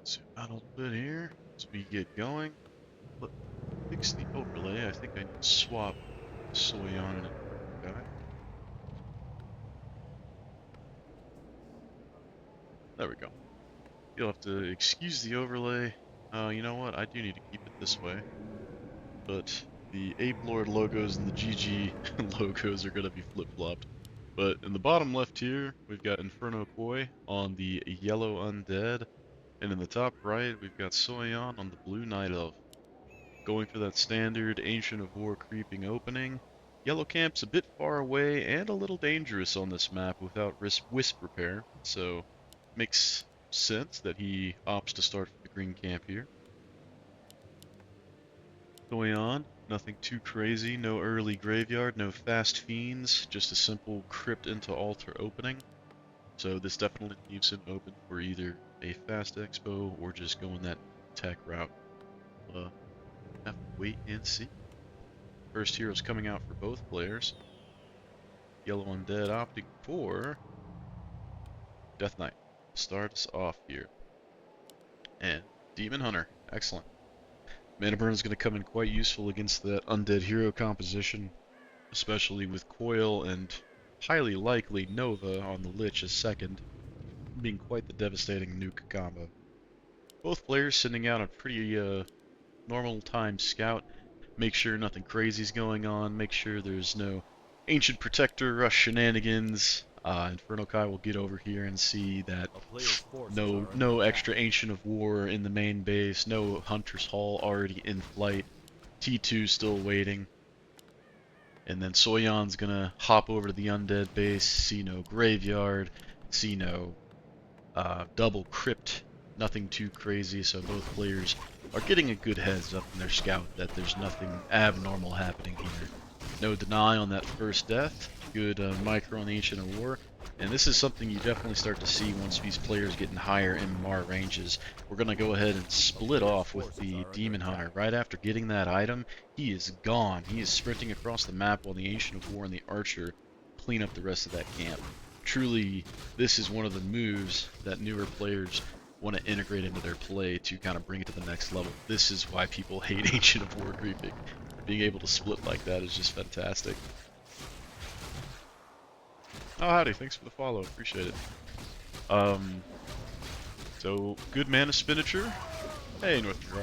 Zoom out a little bit here as we get going. Let's fix the overlay. I think I need to swap soyeon and guy. There we go. You'll have to excuse the overlay. You know what? I do need to keep it this way. But the Ape Lord logos and the GG logos are going to be flip-flopped. But in the bottom left here, we've got infernokoi on the yellow Undead. And in the top right, we've got soyeon on the blue Night Elf. Going for that standard Ancient of War creeping opening. Yellow Camp's a bit far away and a little dangerous on this map without Wisp repair, so makes sense that he opts to start for the green camp here. Going on, nothing too crazy, no early graveyard, no fast fiends, just a simple crypt into altar opening. So this definitely leaves him open for either a fast expo or just going that tech route. Have to wait and see. First hero's coming out for both players. Yellow Undead opting for Death Knight. Starts off here. And Demon Hunter. Excellent. Mana Burn is going to come in quite useful against that Undead hero composition, especially with Coil and highly likely Nova on the Lich as second, being quite the devastating nuke combo. Both players sending out a pretty normal time scout. Make sure nothing crazy is going on. Make sure there's no Ancient Protector rush shenanigans. infernokoi will get over here and see that no extra Ancient of War in the main base. No Hunter's Hall already in flight. T2 still waiting. And then Soyeon's gonna hop over to the Undead base. See no Graveyard. See no double Crypt. Nothing too crazy, so both players are getting a good heads up in their scout that there's nothing abnormal happening here. No deny on that first death, good micro on the Ancient of War, and this is something you definitely start to see once these players get in higher MMR ranges. We're going to go ahead and split off with the Demon Hunter. Right after getting that item, he is gone. He is sprinting across the map while the Ancient of War and the Archer clean up the rest of that camp. Truly, this is one of the moves that newer players want to integrate into their play to kind of bring it to the next level. This is why people hate Ancient of War creeping. Being able to split like that is just fantastic. Oh, howdy, thanks for the follow, appreciate it. So, good mana expenditure. Hey, North Jar.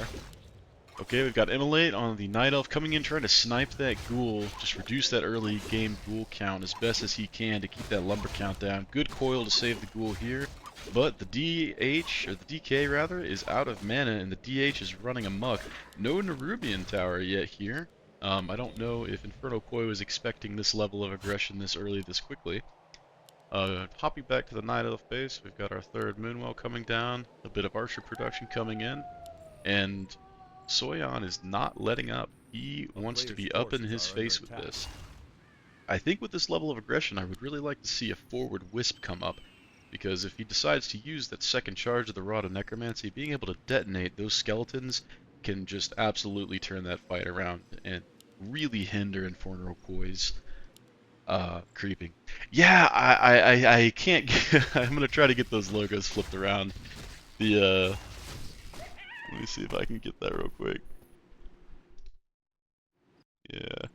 Okay, we've got Immolate on the Night Elf coming in, trying to snipe that ghoul, just reduce that early game ghoul count as best as he can to keep that lumber count down. Good coil to save the ghoul here. But the DH, or the DK rather, is out of mana and the DH is running amok. No Nerubian tower yet here. I don't know if infernokoi was expecting this level of aggression this early, this quickly. Hopping back to the Night Elf base, we've got our third Moonwell coming down, a bit of Archer production coming in, and soyeon is not letting up. He wants to be up in his face with this. I think with this level of aggression, I would really like to see a forward Wisp come up. Because if he decides to use that second charge of the Rod of Necromancy, being able to detonate those skeletons can just absolutely turn that fight around and really hinder Infernokoi's creeping. Yeah, I can't get, I'm gonna try to get those logos flipped around. Let me see if I can get that real quick. Yeah,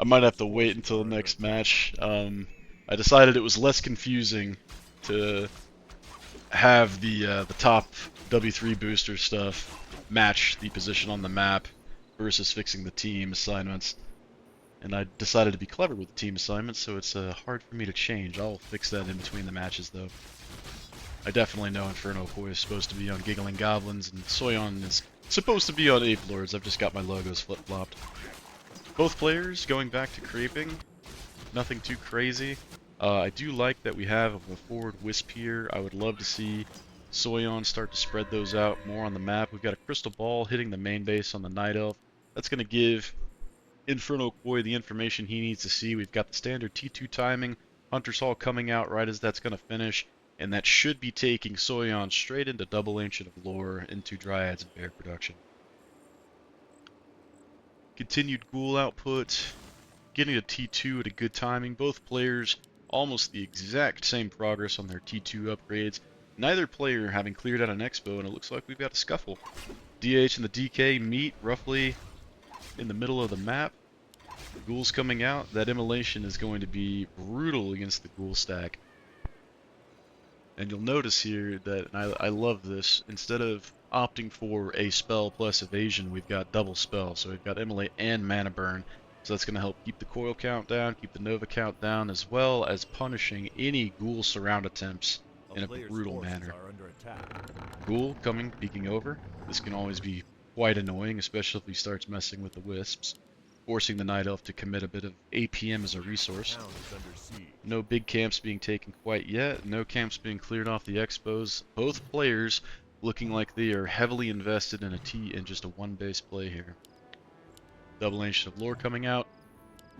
I might have to wait until the next match. I decided it was less confusing to have the top W3 booster stuff match the position on the map versus fixing the team assignments. And I decided to be clever with the team assignments, so it's hard for me to change. I'll fix that in between the matches, though. I definitely know infernokoi is supposed to be on Giggling Goblins, and soyeon is supposed to be on Ape Lords. I've just got my logos flip-flopped. Both players going back to creeping. Nothing too crazy. I do like that we have a forward Wisp here. I would love to see soyeon start to spread those out more on the map. We've got a Crystal Ball hitting the main base on the Night Elf. That's going to give infernokoi the information he needs to see. We've got the standard T2 timing. Hunter's Hall coming out right as that's going to finish. And that should be taking soyeon straight into double Ancient of Lore into Dryads and Bear production. Continued ghoul output. Getting a T2 at a good timing. Both players almost the exact same progress on their T2 upgrades. neither player having cleared out an expo, and it looks like we've got a scuffle. DH and the DK meet roughly in the middle of the map. Ghouls coming out. That immolation is going to be brutal against the ghoul stack. And you'll notice here that, and I love this, instead of opting for a spell plus evasion, we've got double spell. So we've got immolate and mana burn. So that's going to help keep the coil count down, keep the nova count down, as well as punishing any ghoul surround attempts in a brutal manner. Ghoul coming, peeking over. This can always be quite annoying, especially if he starts messing with the wisps, forcing the Night Elf to commit a bit of APM as a resource. No big camps being taken quite yet, no camps being cleared off the expos. Both players looking like they are heavily invested in just a one base play here. Double Ancient of Lore coming out.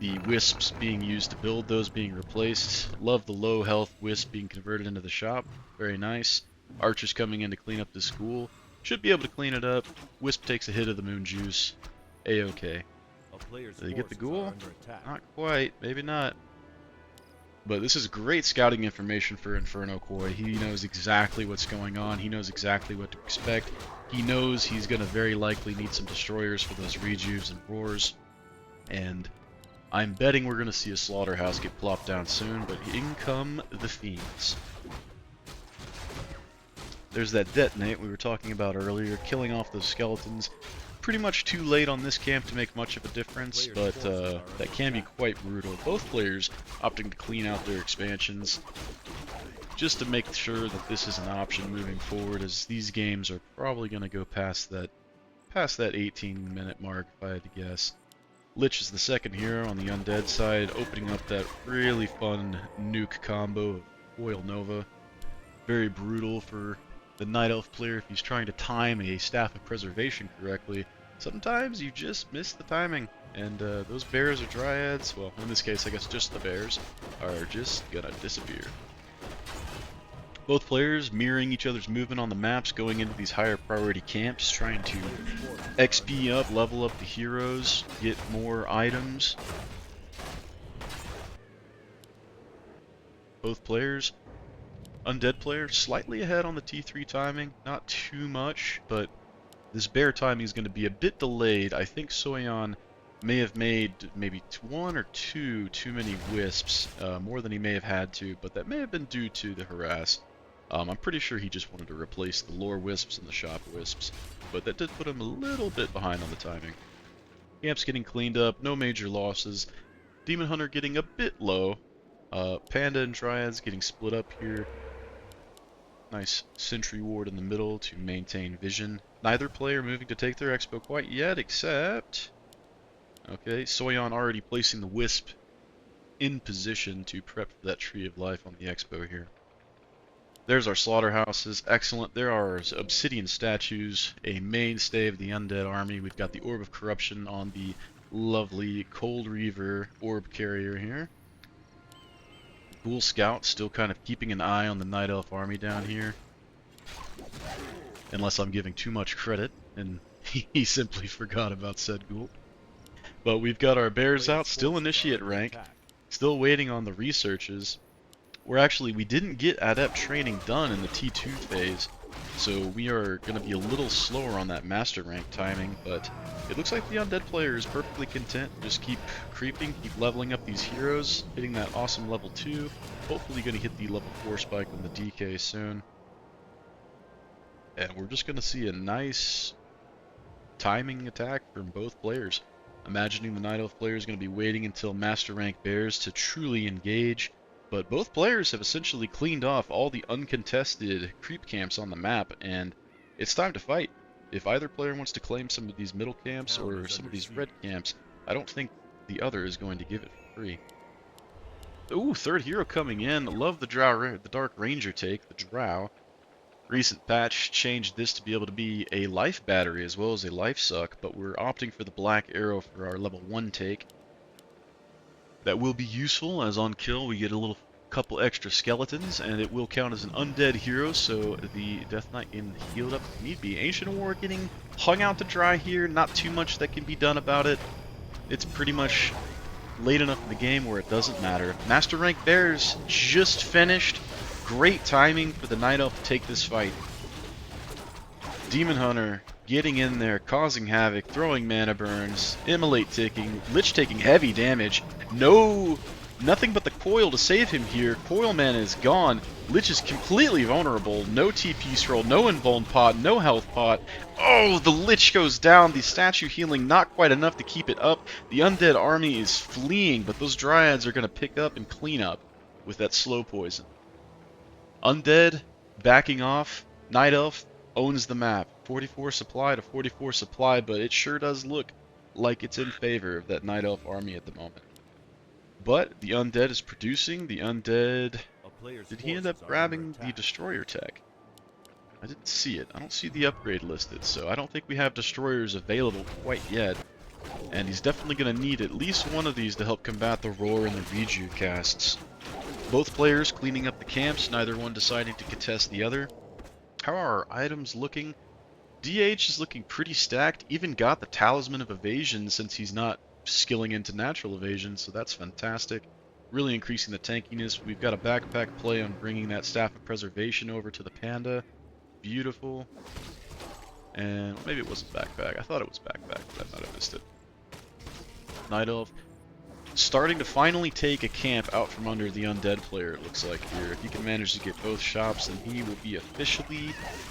The wisps being used to build, those being replaced. Love the low health wisp being converted into the shop. Very nice. Archers coming in to clean up this ghoul. Should be able to clean it up. Wisp takes a hit of the moon juice. A-okay. Did they get the ghoul? Not quite. Maybe not. But this is great scouting information for infernokoi. He knows exactly what's going on. He knows exactly what to expect. He knows he's going to very likely need some destroyers for those rejuves and roars. And I'm betting we're going to see a slaughterhouse get plopped down soon, but in come the fiends. There's that detonate we were talking about earlier, killing off those skeletons. Pretty much too late on this camp to make much of a difference, but that can be quite brutal. Both players opting to clean out their expansions just to make sure that this is an option moving forward, as these games are probably going to go past that 18-minute mark, if I had to guess. Lich is the second hero on the Undead side, opening up that really fun nuke combo of Foil Nova. Very brutal for the Night Elf player if he's trying to time a Staff of Preservation correctly. Sometimes you just miss the timing, and those bears or dryads, well, in this case I guess just the bears, are just gonna disappear. Both players mirroring each other's movement on the maps, going into these higher priority camps, trying to XP up, level up the heroes, get more items. Both players, Undead player, slightly ahead on the T3 timing, not too much, but this bear timing is going to be a bit delayed. I think Soyeon may have made maybe one or two too many wisps, more than he may have had to, but that may have been due to the harass. I'm pretty sure he just wanted to replace the lore wisps and the shop wisps, but that did put him a little bit behind on the timing. Camps getting cleaned up, no major losses. Demon Hunter getting a bit low. Panda and Dryads getting split up here. Nice Sentry Ward in the middle to maintain vision. Neither player moving to take their expo quite yet, except... Okay, Soyeon already placing the Wisp in position to prep for that Tree of Life on the expo here. There's our slaughterhouses. Excellent. There are obsidian statues, a mainstay of the Undead army. We've got the Orb of Corruption on the lovely Cold Reaver Orb Carrier here. Ghoul Scout still kind of keeping an eye on the Night Elf army down here. Unless I'm giving too much credit, and he simply forgot about said ghoul. But we've got our bears out, still initiate rank, still waiting on the researches. We didn't get adept training done in the T2 phase, so we are going to be a little slower on that master rank timing, but it looks like the Undead player is perfectly content. Just keep creeping, keep leveling up these heroes, hitting that awesome level 2, hopefully going to hit the level 4 spike on the DK soon. And we're just going to see a nice timing attack from both players. Imagining the Night Elf player is going to be waiting until master rank bears to truly engage. But both players have essentially cleaned off all the uncontested creep camps on the map, and it's time to fight. If either player wants to claim some of these middle camps or some of these red camps, I don't think the other is going to give it for free. Ooh, third hero coming in. Love the the Dark Ranger take, the Drow. Recent patch changed this to be able to be a life battery as well as a life suck, but we're opting for the Black Arrow for our level 1 take. That will be useful, as on kill we get a couple extra skeletons, and it will count as an undead hero, so the Death Knight can heal up if need be. Ancient War getting hung out to dry here, not too much that can be done about it. It's pretty much late enough in the game where it doesn't matter. Master Rank Bears just finished. Great timing for the Night Elf to take this fight. Demon Hunter getting in there, causing havoc, throwing mana burns, Immolate ticking, Lich taking heavy damage. Nothing but the coil to save him here. Coil mana is gone. Lich is completely vulnerable. No TP scroll, no invuln pot, no health pot. Oh, the Lich goes down. The statue healing not quite enough to keep it up. The Undead army is fleeing, but those Dryads are going to pick up and clean up with that slow poison. Undead backing off. Night Elf owns the map. 44 supply to 44 supply, but it sure does look like it's in favor of that Night Elf army at the moment. But the Undead is producing. The Undead... Did he end up grabbing the Destroyer tech? I didn't see it. I don't see the upgrade listed, so I don't think we have Destroyers available quite yet. And he's definitely going to need at least one of these to help combat the Roar and the Reju casts. Both players cleaning up the camps, neither one deciding to contest the other. How are our items looking? DH is looking pretty stacked, even got the Talisman of Evasion since he's not skilling into natural evasion, so that's fantastic. Really increasing the tankiness. We've got a backpack play on bringing that Staff of Preservation over to the Panda. Beautiful. And maybe it wasn't backpack. I thought it was backpack, but I might have missed it. Night Elf starting to finally take a camp out from under the Undead player, it looks like here. If he can manage to get both shops, then he will be officially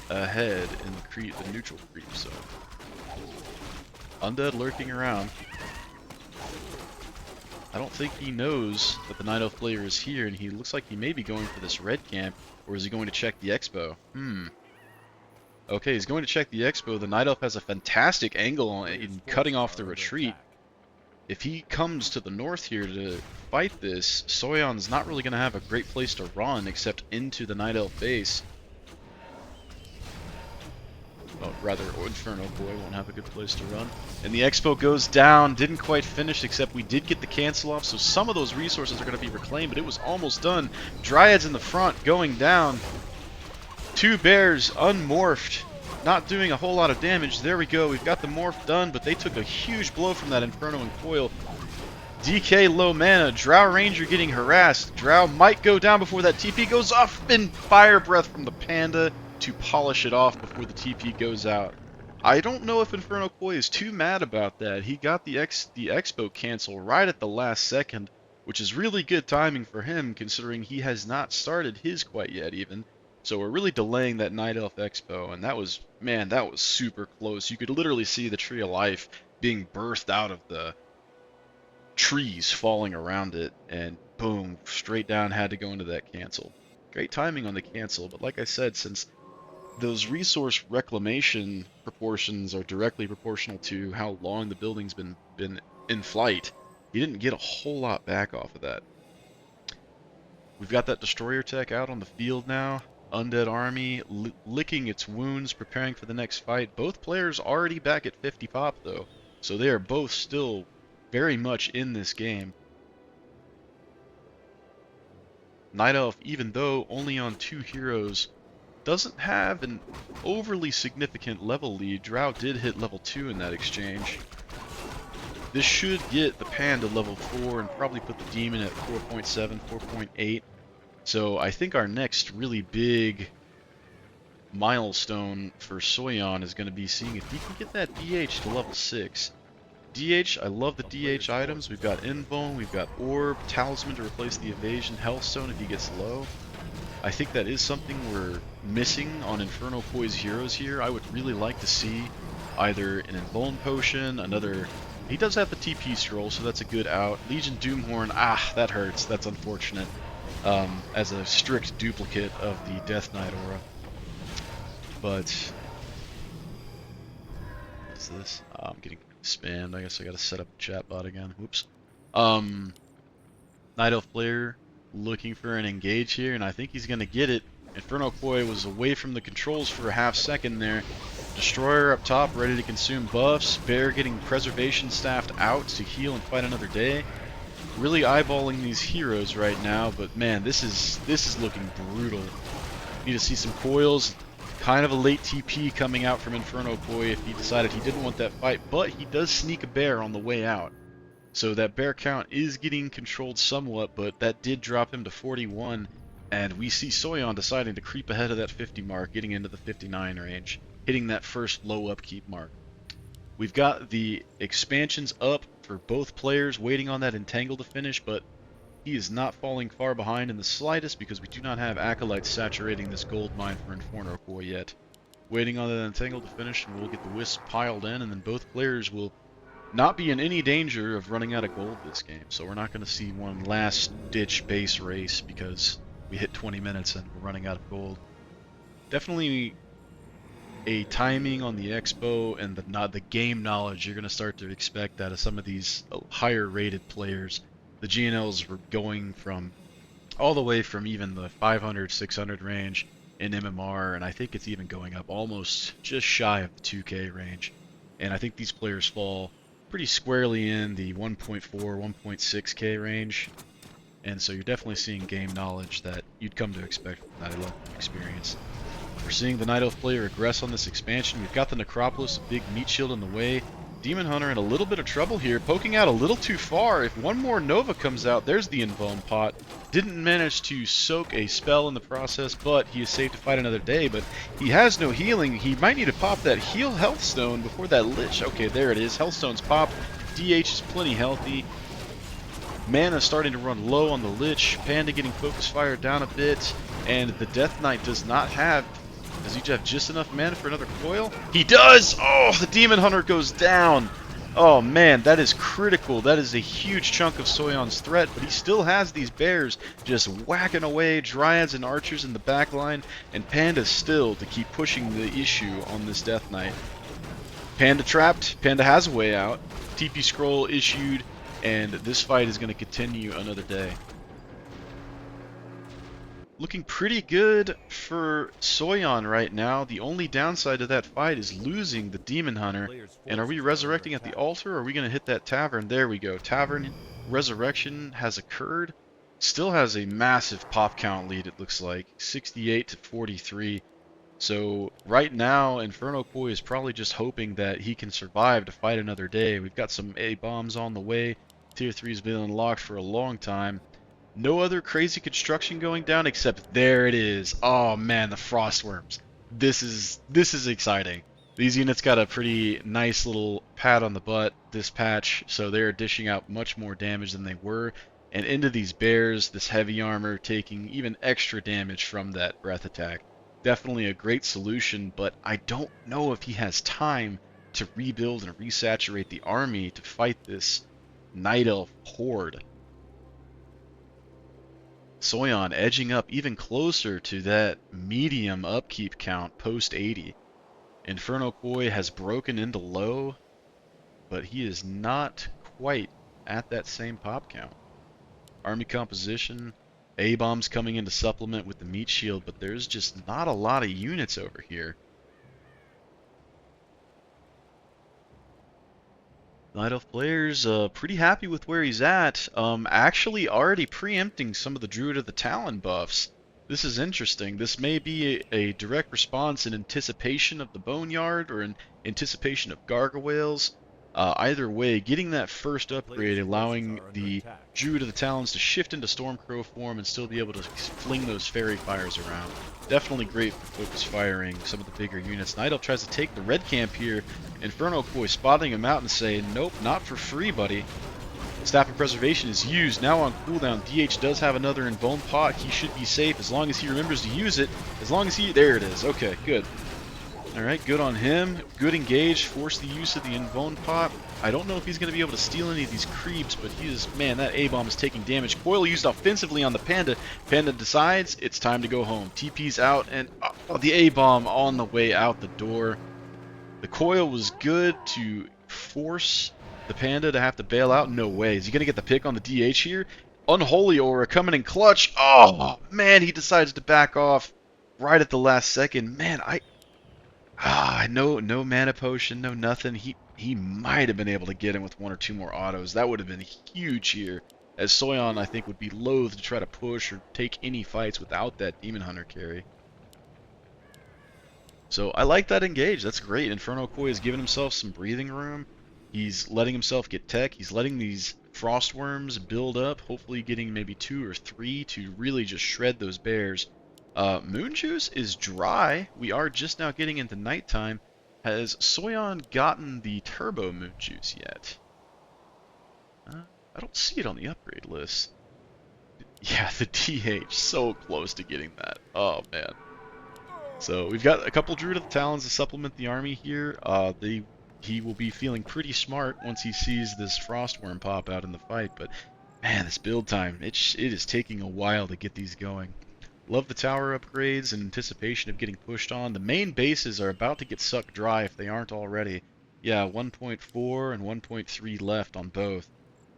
ahead in the neutral creep zone. Undead lurking around. I don't think he knows that the Night Elf player is here, and he looks like he may be going for this red camp, or is he going to check the expo? Okay, he's going to check the expo. The Night Elf has a fantastic angle in cutting off the retreat. If he comes to the north here to fight this, Soyeon's not really going to have a great place to run except into the Night Elf base. Oh, rather, infernokoi won't have a good place to run. And the expo goes down, didn't quite finish, except we did get the cancel off, so some of those resources are going to be reclaimed, but it was almost done. Dryads in the front going down. Two bears unmorphed, not doing a whole lot of damage. There we go, we've got the morph done, but they took a huge blow from that Inferno and Coil. DK low mana, Drow Ranger getting harassed. Drow might go down before that TP goes off, and Fire Breath from the Panda to polish it off before the TP goes out. I don't know if infernokoi is too mad about that. He got the expo cancel right at the last second, which is really good timing for him considering he has not started his quite yet even. So we're really delaying that Night Elf expo, and that was, man, that was super close. You could literally see the Tree of Life being birthed out of the trees falling around it, and boom, straight down had to go into that cancel. Great timing on the cancel, but like I said, since those resource reclamation proportions are directly proportional to how long the building's been in flight, you didn't get a whole lot back off of that. We've got that Destroyer tech out on the field now. Undead army licking its wounds, preparing for the next fight. Both players already back at 50 pop though, so they are both still very much in this game. Night Elf, even though only on 2 heroes, doesn't have an overly significant level lead. Drow did hit level 2 in that exchange. This should get the Panda level 4 and probably put the Demon at 4.7, 4.8. So I think our next really big milestone for Soyeon is going to be seeing if he can get that DH to level 6. DH, I love the DH items. We've got Invuln, we've got Orb, Talisman to replace the Evasion, Healthstone if he gets low. I think that is something we're missing on infernokoi's heroes here. I would really like to see either an Invuln Potion, another... He does have the TP scroll, so that's a good out. Legion Doomhorn, that hurts. That's unfortunate. As a strict duplicate of the Death Knight aura. But... what's this? I'm getting spammed. I guess I gotta set up a chat bot again. Whoops. Night Elf player looking for an engage here, and I think he's gonna get it. infernokoi was away from the controls for a half second there. Destroyer up top, ready to consume buffs. Bear getting preservation staffed out to heal and fight another day. Really eyeballing these heroes right now, but man, this is looking brutal. Need to see some coils. Kind of a late TP coming out from infernokoi if he decided he didn't want that fight, but he does sneak a bear on the way out. So that bear count is getting controlled somewhat, but that did drop him to 41. And we see Soyeon deciding to creep ahead of that 50 mark, getting into the 59 range, hitting that first low upkeep mark. We've got the expansions up for both players, waiting on that Entangle to finish, but he is not falling far behind in the slightest because we do not have Acolytes saturating this gold mine for infernokoi yet. Waiting on that Entangle to finish, and we'll get the Wisp piled in, and then both players will not be in any danger of running out of gold this game. So we're not going to see one last-ditch base race because we hit 20 minutes and we're running out of gold. Definitely a timing on the expo and the game knowledge you're going to start to expect out of some of these higher rated players. The GNLs were going from all the way from even the 500, 600 range in MMR, and I think it's even going up almost just shy of the 2K range. And I think these players fall pretty squarely in the 1.4, 1.6K range. And so you're definitely seeing game knowledge that you'd come to expect from that level of experience. We're seeing the Night Elf player aggress on this expansion. We've got the Necropolis, a big meat shield in the way. Demon Hunter in a little bit of trouble here, poking out a little too far. If one more Nova comes out, there's the Invuln pot. Didn't manage to soak a spell in the process, but he is safe to fight another day. But he has no healing. He might need to pop that heal health stone before that Lich. Okay, there it is. Health stone's popped. DH is plenty healthy. Mana starting to run low on the Lich. Panda getting focus fire down a bit. And the Death Knight does not have... Does he have just enough mana for another coil? He does! Oh, the Demon Hunter goes down. Oh man, that is critical. That is a huge chunk of Soyeon's threat, but he still has these bears just whacking away Dryads and Archers in the back line, and Panda still to keep pushing the issue on this Death Knight. Panda trapped. Panda has a way out. TP scroll issued, and this fight is going to continue another day. Looking pretty good for Soyeon right now. The only downside to that fight is losing the Demon Hunter. And are we resurrecting at the altar, or are we going to hit that tavern? There we go. Tavern resurrection has occurred. Still has a massive pop count lead, it looks like. 68 to 43. So right now, infernokoi is probably just hoping that he can survive to fight another day. We've got some A-bombs on the way. Tier 3 has been unlocked for a long time. No other crazy construction going down except there it is. Oh man, the Frostworms. This is exciting. These units got a pretty nice little pat on the butt this patch, so they're dishing out much more damage than they were. And into these bears, this heavy armor taking even extra damage from that breath attack. Definitely a great solution, but I don't know if he has time to rebuild and resaturate the army to fight this Night Elf horde. Soyeon edging up even closer to that medium upkeep count post 80. infernokoi has broken into low, but he is not quite at that same pop count. Army composition, A-bombs coming in to supplement with the meat shield, but there's just not a lot of units over here. Night Elf players pretty happy with where he's at. Actually already preempting some of the Druid of the Talon buffs. This is interesting. This may be a direct response in anticipation of the Boneyard or in anticipation of Gargoyles. Either way, getting that first upgrade, allowing the Druid of the Talons to shift into Stormcrow form and still be able to fling those fairy fires around. Definitely great for focus firing some of the bigger units. Night Elf tries to take the red camp here. infernokoi spotting him out and saying, nope, not for free, buddy. Staff of Preservation is used, now on cooldown. DH does have another Invuln pot. He should be safe as long as he remembers to use it. As long as he... There it is. Okay, good. Alright, good on him. Good engage. Force the use of the Invuln pot. I don't know if he's going to be able to steal any of these creeps, but he is... Man, that A-bomb is taking damage. Coil used offensively on the Panda. Panda decides it's time to go home. TP's out, and the A-bomb on the way out the door. The coil was good to force the Panda to have to bail out. No way. Is he going to get the pick on the DH here? Unholy Aura coming in clutch. Oh, man, he decides to back off right at the last second. Man, no mana potion, no nothing. He might have been able to get him with one or two more autos. That would have been huge here, as Soyeon, I think, would be loath to try to push or take any fights without that Demon Hunter carry. So I like that engage. That's great. infernokoi has given himself some breathing room. He's letting himself get tech. He's letting these frost worms build up, hopefully getting maybe 2 or 3 to really just shred those bears. Moon Juice is dry. We are just now getting into nighttime. Has Soyeon gotten the Turbo Moon Juice yet? I don't see it on the upgrade list. Yeah, the DH, so close to getting that. Oh, man. So we've got a couple Druid of the Talons to supplement the army here. He will be feeling pretty smart once he sees this Frostworm pop out in the fight, but man, this build time, it is taking a while to get these going. Love the tower upgrades in anticipation of getting pushed on. The main bases are about to get sucked dry if they aren't already. Yeah, 1.4 and 1.3 left on both.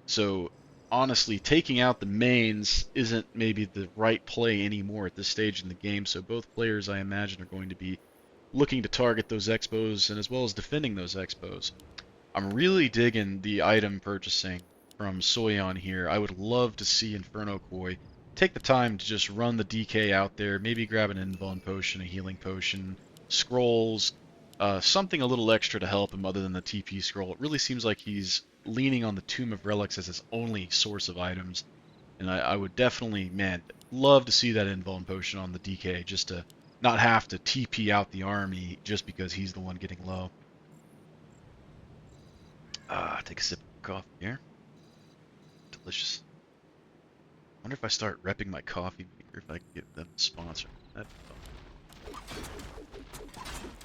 So honestly, taking out the mains isn't maybe the right play anymore at this stage in the game. So both players, I imagine, are going to be looking to target those expos and as well as defending those expos. I'm really digging the item purchasing from Soyeon here. I would love to see infernokoi take the time to just run the DK out there, maybe grab an invuln potion, a healing potion, scrolls, something a little extra to help him other than the TP scroll. It really seems like he's leaning on the Tomb of Relics as his only source of items. And I would definitely, man, love to see that invuln potion on the DK just to not have to TP out the army just because he's the one getting low. Take a sip of coffee here. Delicious. Wonder if I start repping my coffee maker, if I can get them to sponsor. That'd be fun.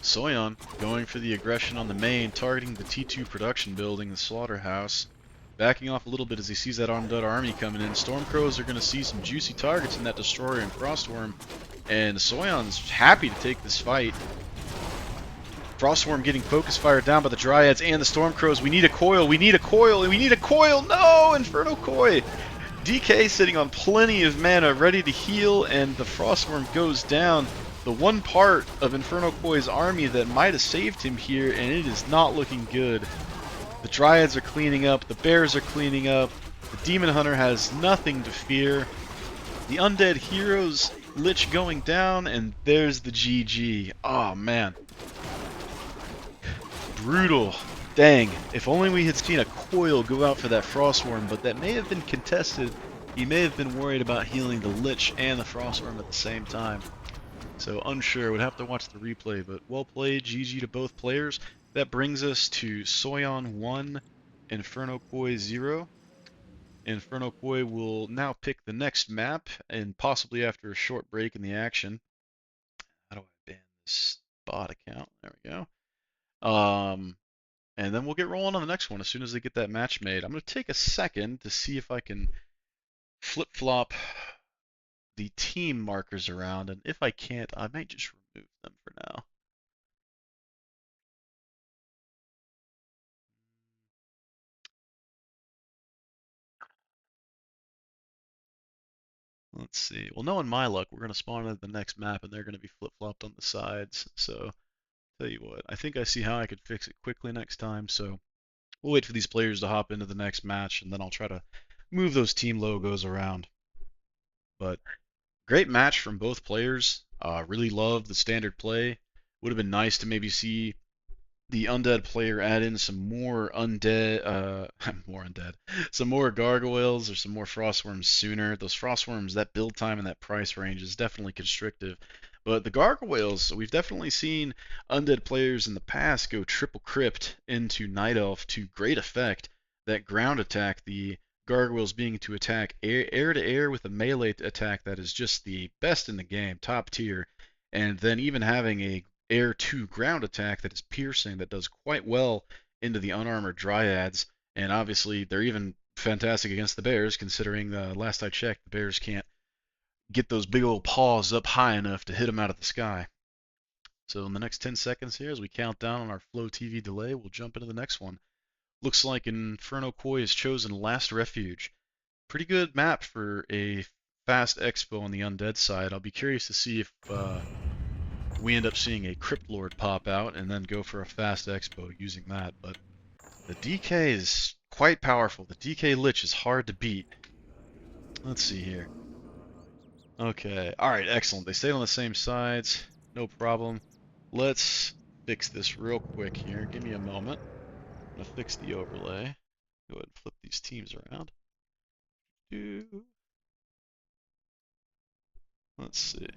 Soyeon going for the aggression on the main, targeting the T2 production building, the slaughterhouse. Backing off a little bit as he sees that Undead army coming in. Stormcrows are going to see some juicy targets in that Destroyer and Frostworm, and Soyeon's happy to take this fight. Frostworm getting focus fired down by the Dryads and the Stormcrows. We need a coil, we need a coil, we need a coil! No! infernokoi! DK sitting on plenty of mana, ready to heal, and the Frostworm goes down. The one part of infernokoi's army that might have saved him here, and it is not looking good. The Dryads are cleaning up, the Bears are cleaning up, the Demon Hunter has nothing to fear. The Undead Heroes Lich going down, and there's the GG. Oh man. Brutal. Dang, if only we had seen a coil go out for that Frostworm, but that may have been contested. He may have been worried about healing the Lich and the Frostworm at the same time. So unsure, would have to watch the replay, but well played, GG to both players. That brings us to Soyeon 1, infernokoi 0. infernokoi will now pick the next map, and possibly after a short break in the action. How do I ban this bot account? There we go. And then we'll get rolling on the next one as soon as they get that match made. I'm going to take a second to see if I can flip-flop the team markers around, and if I can't, I might just remove them for now. Let's see. Well, knowing my luck, we're going to spawn into the next map, and they're going to be flip-flopped on the sides. So, tell you what, I think I see how I could fix it quickly next time. So, we'll wait for these players to hop into the next match, and then I'll try to move those team logos around. But great match from both players. Really loved the standard play. Would have been nice to maybe see the Undead player add in some more Undead, some more Gargoyles or some more Frostworms sooner. Those Frostworms, that build time and that price range is definitely constrictive. But the Gargoyles, we've definitely seen Undead players in the past go triple crypt into Night Elf to great effect. That ground attack, the Gargoyles being to attack air to air with a melee attack that is just the best in the game, top tier. And then even having a air to ground attack that is piercing, that does quite well into the unarmored Dryads. And obviously, they're even fantastic against the Bears, considering last I checked, the Bears can't get those big old paws up high enough to hit them out of the sky. So in the next 10 seconds here, as we count down on our Flow TV delay, we'll jump into the next one. Looks like infernokoi has chosen Last Refuge. Pretty good map for a fast expo on the Undead side. I'll be curious to see if we end up seeing a Crypt Lord pop out and then go for a fast expo using that. But the DK is quite powerful. The DK Lich is hard to beat. Let's see here. Okay, alright, excellent. They stayed on the same sides. No problem. Let's fix this real quick here. Give me a moment. gonna fix the overlay. Go ahead and flip these teams around. Let's see.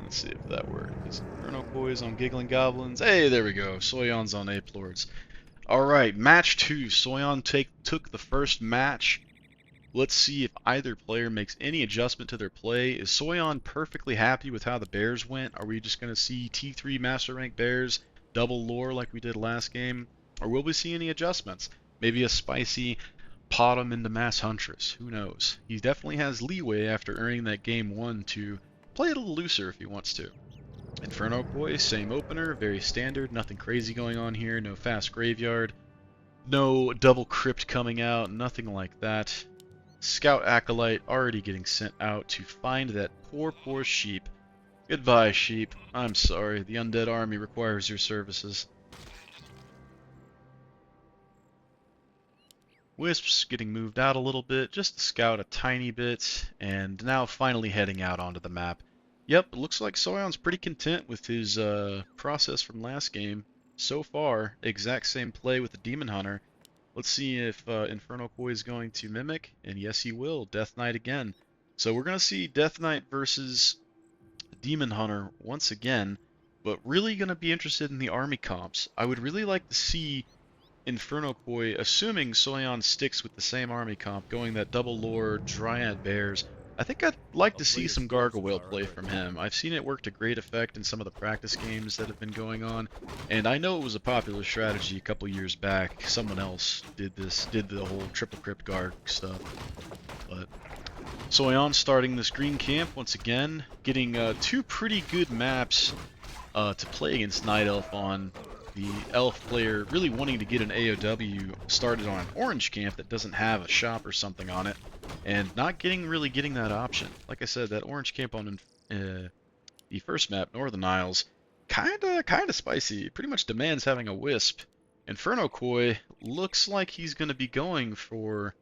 Let's see if that worked. Is infernokoi is on Giggling Goblins? Hey, there we go. Soyeon's on Ape Lords. Alright, match 2. Soyeon took the first match. Let's see if either player makes any adjustment to their play. Is Soyeon perfectly happy with how the Bears went? Are we just going to see T3 Master Rank Bears double lore like we did last game? Or will we see any adjustments? Maybe a spicy pot him into Mass Huntress. Who knows? He definitely has leeway after earning that game 1 to play it a little looser if he wants to. infernokoi, same opener, very standard, nothing crazy going on here, no fast graveyard, no double crypt coming out, nothing like that. Scout Acolyte already getting sent out to find that poor sheep. Goodbye, sheep. I'm sorry, the Undead army requires your services. Wisps getting moved out a little bit, just to scout a tiny bit, and now finally heading out onto the map. Yep, it looks like Soyeon's pretty content with his process from last game. So far, exact same play with the Demon Hunter. Let's see if infernokoi is going to mimic, and yes he will, Death Knight again. So we're going to see Death Knight versus Demon Hunter once again, but really going to be interested in the army comps. I would really like to see infernokoi, assuming Soyeon sticks with the same army comp, going that double lore Dryad Bears. I think I'd like to see some Gargoyle play from him. I've seen it work to great effect in some of the practice games that have been going on, and I know it was a popular strategy a couple years back. Someone else did the whole triple crypt guard stuff. But Soyeon starting this green camp once again, getting 2 pretty good maps to play against Night Elf on. The elf player really wanting to get an AOW started on an orange camp that doesn't have a shop or something on it, and not really getting that option. Like I said, that orange camp on the first map, Northern Isles, kinda spicy. Pretty much demands having a wisp. infernokoi looks like he's gonna be going for.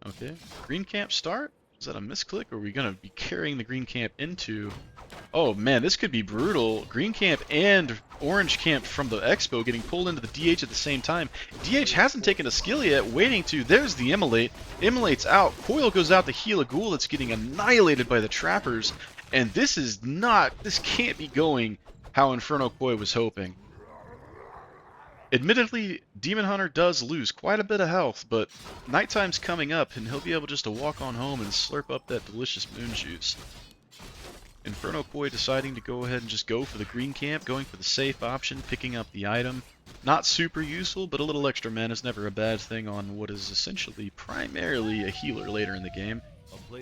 Okay, green camp start. Is that a misclick, or are we gonna be carrying the green camp into? Oh man, this could be brutal. Green camp and orange camp from the expo getting pulled into the DH at the same time. DH hasn't taken a skill yet, waiting to. There's the Immolate. Immolate's out. Coil goes out to heal a ghoul that's getting annihilated by the trappers. And this can't be going how infernokoi was hoping. Admittedly, Demon Hunter does lose quite a bit of health, but nighttime's coming up and he'll be able just to walk on home and slurp up that delicious moon juice. infernokoi deciding to go ahead and just go for the green camp, going for the safe option, picking up the item. Not super useful, but a little extra mana is never a bad thing on what is essentially primarily a healer later in the game.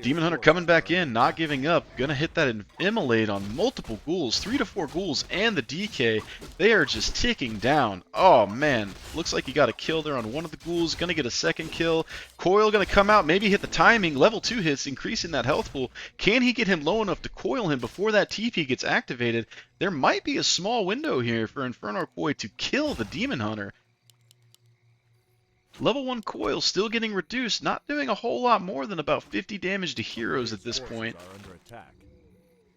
Demon Hunter coming back in, not giving up, gonna hit that Immolate on multiple ghouls, 3 to 4 ghouls, and the DK. They are just ticking down. Oh man, looks like he got a kill there on one of the ghouls, gonna get a second kill. Coil gonna come out, maybe hit the timing, level 2 hits, increasing that health pool. Can he get him low enough to coil him before that TP gets activated? There might be a small window here for infernokoi to kill the Demon Hunter. Level 1 coil still getting reduced, not doing a whole lot more than about 50 damage to heroes at this point.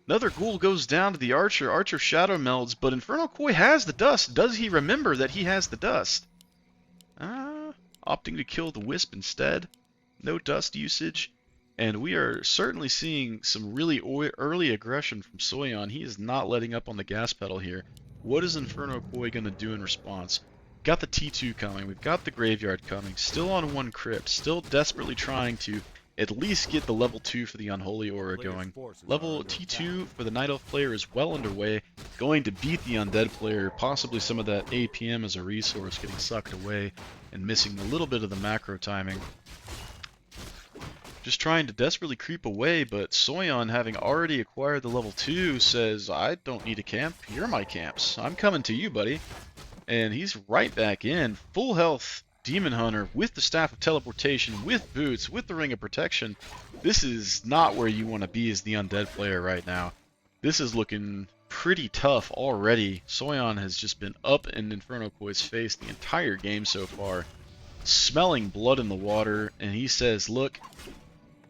Another ghoul goes down to the archer. Archer shadow melds, but infernokoi has the dust. Does he remember that he has the dust? Opting to kill the wisp instead. No dust usage. And we are certainly seeing some really early aggression from Soyeon. He is not letting up on the gas pedal here. What is infernokoi going to do in response? Got the T2 coming, we've got the graveyard coming, still on 1 crypt, still desperately trying to at least get the level 2 for the Unholy Aura going. Level T2 for the Night Elf player is well underway, going to beat the Undead player, possibly some of that APM as a resource getting sucked away and missing a little bit of the macro timing. Just trying to desperately creep away, but Soyeon, having already acquired the level 2, says, I don't need a camp, you're my camps, I'm coming to you, buddy. And he's right back in, full health Demon Hunter with the Staff of Teleportation, with boots, with the Ring of Protection. This is not where you want to be as the Undead player right now. This is looking pretty tough already. Soyeon has just been up in infernokoi's face the entire game so far, smelling blood in the water, and he says, look,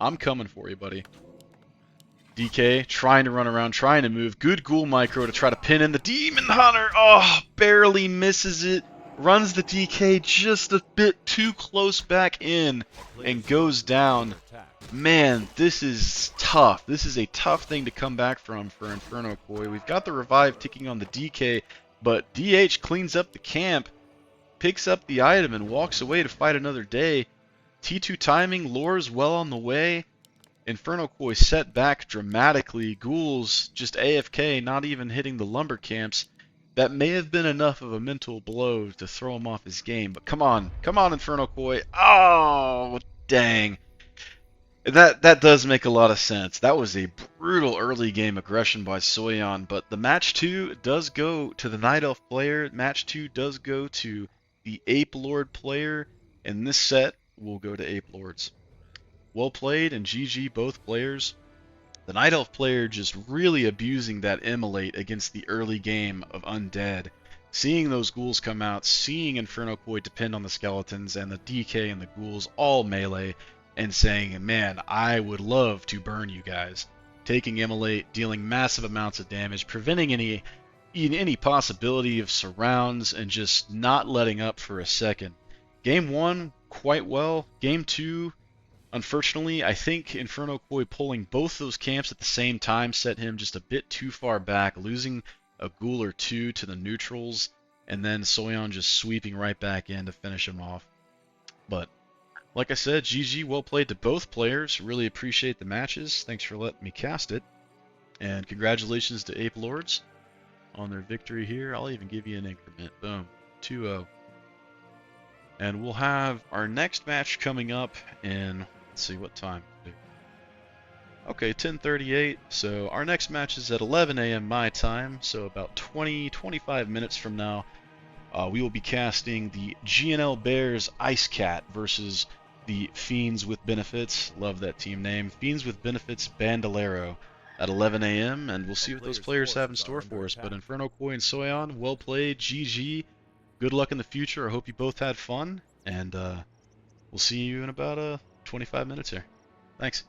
I'm coming for you, buddy. DK trying to run around, trying to move. Good ghoul micro to try to pin in the Demon Hunter. Oh, barely misses it. Runs the DK just a bit too close back in and goes down. Man, this is tough. This is a tough thing to come back from for infernokoi. We've got the revive ticking on the DK, but DH cleans up the camp, picks up the item, and walks away to fight another day. T2 timing, Lore's well on the way. infernokoi set back dramatically. Ghouls just AFK, not even hitting the lumber camps. That may have been enough of a mental blow to throw him off his game, but come on, infernokoi. Oh, dang. That does make a lot of sense. That was a brutal early game aggression by Soyeon, but the match 2 does go to the Night Elf player. Match 2 does go to the Ape Lord player, and this set will go to Ape Lords. Well played, and GG both players. The Night Elf player just really abusing that immolate against the early game of Undead. Seeing those ghouls come out, seeing infernokoi depend on the skeletons, and the DK and the ghouls all melee, and saying, man, I would love to burn you guys. Taking immolate, dealing massive amounts of damage, preventing any possibility of surrounds, and just not letting up for a second. Game 1, quite well. Game 2, unfortunately, I think infernokoi pulling both those camps at the same time set him just a bit too far back, losing a ghoul or two to the neutrals, and then Soyeon just sweeping right back in to finish him off. But like I said, GG, well played to both players. Really appreciate the matches. Thanks for letting me cast it. And congratulations to Ape Lords on their victory here. I'll even give you an increment. Boom. 2-0. And we'll have our next match coming up in, let's see, what time? Okay, 10:38. So our next match is at 11 a.m. my time, so about 25 minutes from now. We will be casting the GNL Bears Ice Cat versus the Fiends with Benefits. Love that team name. Fiends with Benefits Bandolero at 11 a.m. And we'll see what those players have in store for us. But infernokoi and Soyeon, well played. GG. Good luck in the future. I hope you both had fun. And we'll see you in about 25 minutes here. Thanks.